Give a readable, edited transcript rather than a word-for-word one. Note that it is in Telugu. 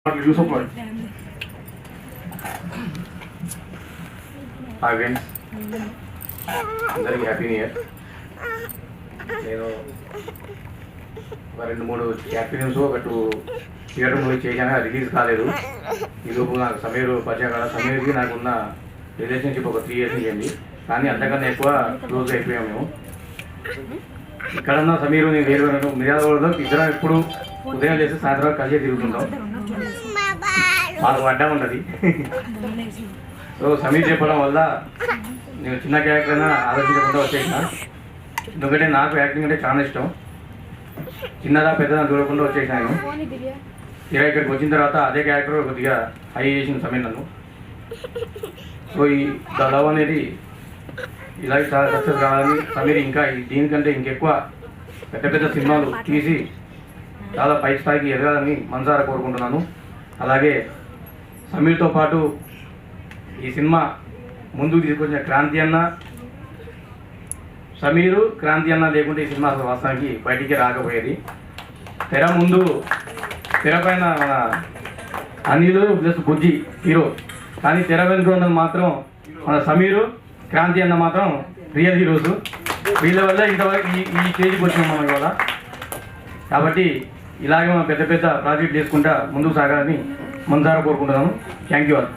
చూసుకోండి. హాయ్ ఫ్రెండ్స్, అందరికీ హ్యాపీ న్యూ ఇయర్. నేను ఒక 2-3 హ్యాపీ న్యూస్, ఒక 2 థియేటర్ మూవీ చేశాను, రిలీజ్ కాలేదు. ఈలోపు నాకు సమీర్ పరిచయం కదా. సమీర్కి నాకు ఉన్న రిలేషన్షిప్ ఒక 3 years అయింది, కానీ అంతకన్నా ఎక్కువ క్లోజ్ అయిపోయాము మేము. ఇక్కడన్నా సమీరు నేను వేరు మిర్యాలగూడలో ఇద్దరం ఎప్పుడు ఉదయం చేసి సాయంత్రం కలిసి తిరుగుతుంటాం. మాకు అడ్డా ఉన్నది. సో సమీర్ చెప్పడం వల్ల నేను చిన్న క్యారెక్టర్ అయినా ఆలోచించకుండా వచ్చేసిన. ఎందుకంటే నాకు యాక్టింగ్ అంటే చాలా ఇష్టం. చిన్నదా పెద్దదా చూడకుండా వచ్చేసాను. ఇక ఇక్కడికి వచ్చిన తర్వాత అదే క్యారెక్టర్ కొద్దిగా హై చేసిన సమీర్ నన్ను. సో ఈ ద లవ్ అనేది ఇలాగే చాలా సక్సెస్ కావాలని సమీర్ ఇంకా దీనికంటే ఇంకెక్కువ పెద్ద పెద్ద సినిమాలు తీసి చాలా పై స్థాయికి ఎదగాలని మనసారా కోరుకుంటున్నాను. అలాగే సమీర్తో పాటు ఈ సినిమా ముందుకు తీసుకొచ్చిన క్రాంతి అన్న, సమీరు క్రాంతి అన్న లేకుంటే ఈ సినిమా అసలు వాస్తవానికి బయటికి రాకపోయేది. తెర పైన మన అనిల్ ప్లస్ బుజ్జి హీరో, కానీ తెర వెనుక ఉన్నది మాత్రం మన సమీరు క్రాంతి అన్న మాత్రం రియల్ హీరోస్. వీళ్ళ వల్ల ఇంతవరకు ఈ స్టేజ్కి వచ్చినాం మనం ఇవాళ. కాబట్టి ఇలాగే మనం పెద్ద పెద్ద ప్రాజెక్ట్ చేసుకుంటా ముందుకు సాగాలని మనసారా కోరుకుంటున్నాను. Thank you all.